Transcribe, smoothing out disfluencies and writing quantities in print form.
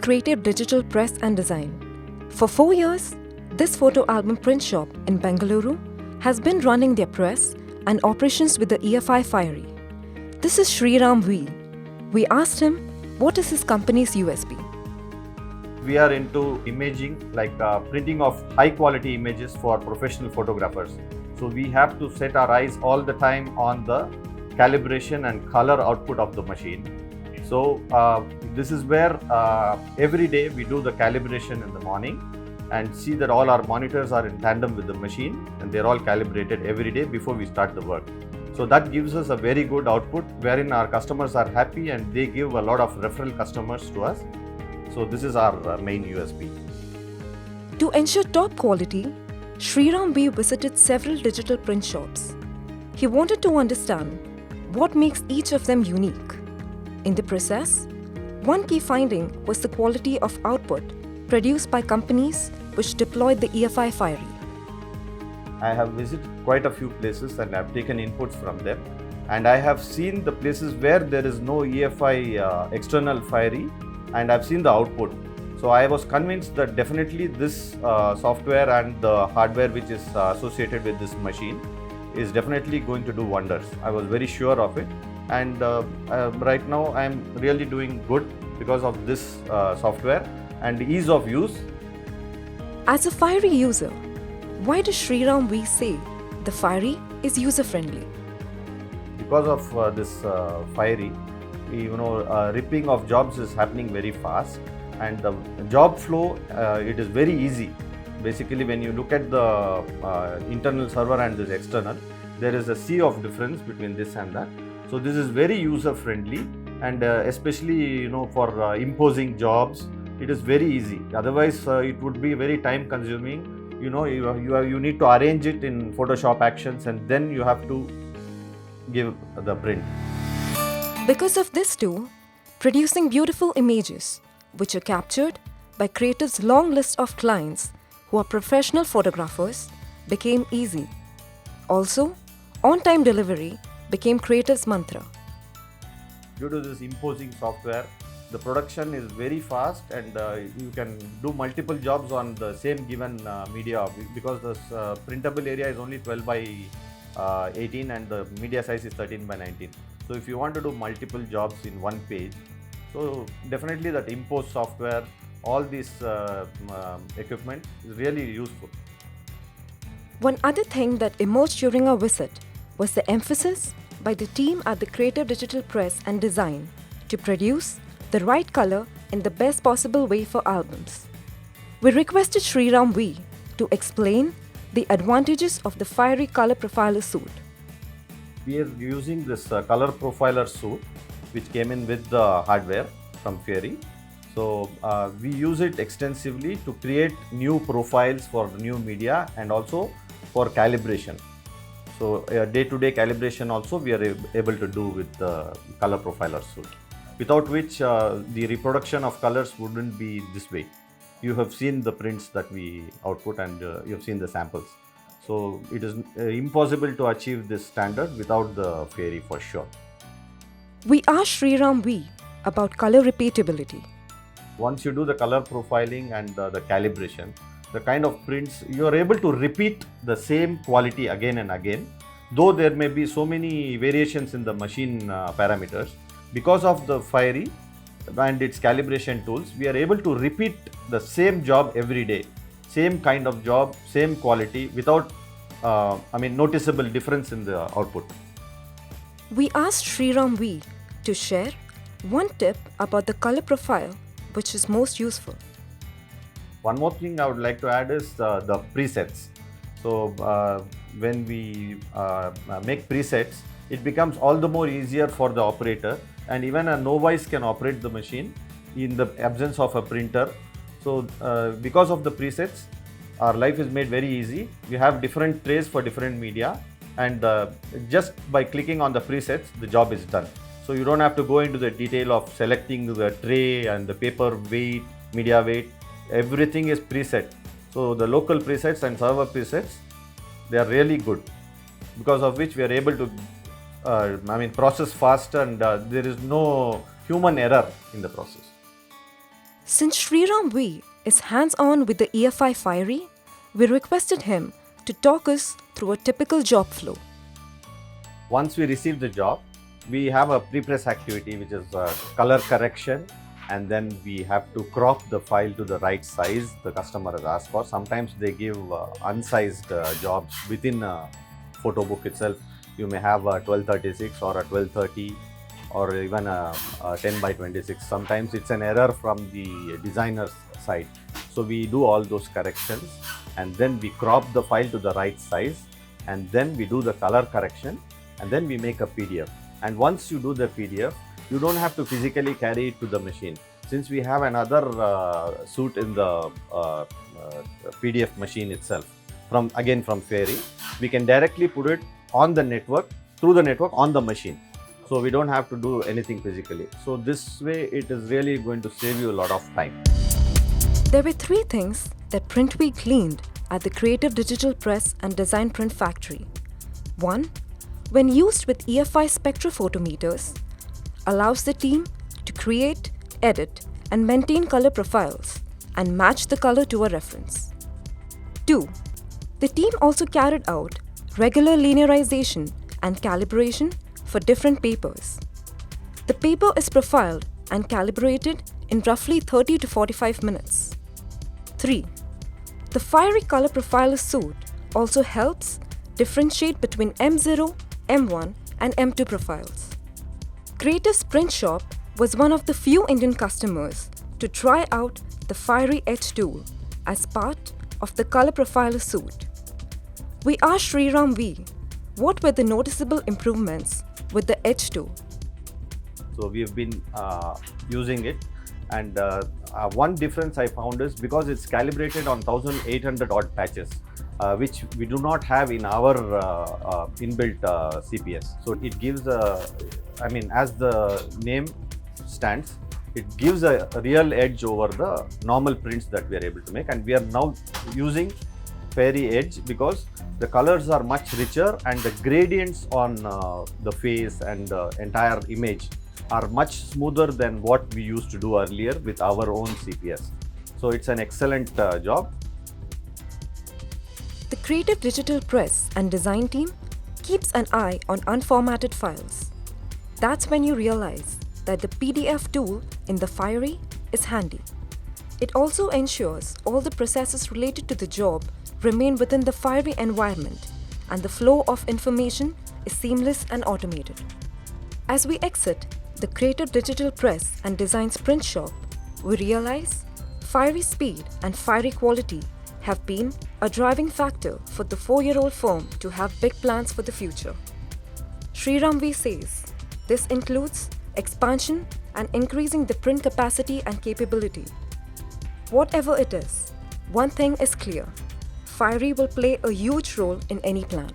creative digital press and design. For 4 years, this photo album print shop in Bengaluru has been running their press and operations with the EFI Fiery. This is Sriram V. We asked him what is his company's USP. We are into imaging, like printing of high quality images for professional photographers. So we have to set our eyes all the time on the calibration and color output of the machine. So this is where every day we do the calibration in the morning and see that all our monitors are in tandem with the machine and they're all calibrated every day before we start the work. So that gives us a very good output wherein our customers are happy and they give a lot of referral customers to us. So this is our main USP. To ensure top quality, Sriram V visited several digital print shops. He wanted to understand what makes each of them unique. In the process, one key finding was the quality of output produced by companies which deployed the EFI Fiery. I have visited quite a few places and I've taken inputs from them. And I have seen the places where there is no EFI external Fiery, and I've seen the output. So I was convinced that definitely this software and the hardware which is associated with this machine is definitely going to do wonders. I was very sure of it, and right now I'm really doing good because of this software and ease of use. As a Fiery user, why does Sriram V say the Fiery is user-friendly? Because of this Fiery, ripping of jobs is happening very fast, and the job flow, it is very easy. Basically, when you look at the internal server and this external, there is a sea of difference between this and that. So this is very user friendly, and especially for imposing jobs, it is very easy. Otherwise, it would be very time consuming. You need to arrange it in Photoshop actions, and then you have to give the print. Because of this tool, producing beautiful images, which are captured by Creative's long list of clients who are professional photographers, became easy. Also, on-time delivery became Creative's mantra. Due to this imposing software, the production is very fast, and you can do multiple jobs on the same given media, because this printable area is only 12 by 18 and the media size is 13 by 19. So if you want to do multiple jobs in one page, so definitely that impose software, all this equipment is really useful. One other thing that emerged during our visit was the emphasis by the team at the Creative Digital Press and Design to produce the right color in the best possible way for albums. We requested Sriram V to explain the advantages of the Fiery Color Profiler suite. We are using this color profiler suite which came in with the hardware from Fiery. So we use it extensively to create new profiles for new media and also for calibration. So day-to-day calibration also we are able to do with the color profiler suite, without which the reproduction of colors wouldn't be this way. You have seen the prints that we output, and you have seen the samples. So it is impossible to achieve this standard without the Fiery for sure. We asked Sriram V about color repeatability. Once you do the color profiling and the calibration, the kind of prints, you are able to repeat the same quality again and again, though there may be so many variations in the machine parameters. Because of the Fiery and its calibration tools, we are able to repeat the same job every day, same kind of job, same quality, without noticeable difference in the output. We asked Sriram V to share one tip about the color profile which is most useful. One more thing I would like to add is the presets. So when we make presets, it becomes all the more easier for the operator, and even a novice can operate the machine in the absence of a printer. So because of the presets, our life is made very easy. We have different trays for different media, and just by clicking on the presets, the job is done. So you don't have to go into the detail of selecting the tray and the paper weight, media weight. Everything is preset. So the local presets and server presets, they are really good, because of which we are able to process fast, and there is no human error in the process. Since Sriram V is hands-on with the EFI Fiery, we requested him to talk us through a typical job flow. Once we receive the job, we have a pre-press activity which is color correction, and then we have to crop the file to the right size the customer has asked for. Sometimes they give unsized jobs within a photo book itself. You may have a 1236 or a 1230 or even a 10 by 26. Sometimes it's an error from the designer's side. So we do all those corrections, and then we crop the file to the right size, and then we do the color correction, and then we make a PDF. And once you do the PDF, you don't have to physically carry it to the machine. Since we have another suite in the PDF machine itself, from Fiery, we can directly put it on the network, through the network on the machine. So we don't have to do anything physically. So this way it is really going to save you a lot of time. There were 3 things that PrintWe cleaned at the Creative Digital Press and Design Print Factory. 1. When used with EFI spectrophotometers, allows the team to create, edit, and maintain color profiles and match the color to a reference. 2. The team also carried out regular linearization and calibration for different papers. The paper is profiled and calibrated in roughly 30 to 45 minutes. 3. The Fiery Color Profiler suite also helps differentiate between M0, M1, and M2 profiles. Creative's Printshop was one of the few Indian customers to try out the Fiery Edge tool as part of the Color Profiler suite. We asked Sriram V what were the noticeable improvements with the Edge tool. So we have been using it, and one difference I found is because it's calibrated on 1800 odd patches, which we do not have in our inbuilt CPS. So it gives as the name stands, it gives a real edge over the normal prints that we are able to make. And we are now using Fiery Edge because the colors are much richer and the gradients on the face and the entire image are much smoother than what we used to do earlier with our own CPS. So it's an excellent job. The Creative Digital Press and Design team keeps an eye on unformatted files. That's when you realize that the PDF tool in the Fiery is handy. It also ensures all the processes related to the job remain within the Fiery environment and the flow of information is seamless and automated. As we exit the Creative Digital Press and Design's print shop, we realize Fiery speed and Fiery quality have been a driving factor for the 4-year-old firm to have big plans for the future. Sriram V says this includes expansion and increasing the print capacity and capability. Whatever it is, one thing is clear: Fiery will play a huge role in any plan.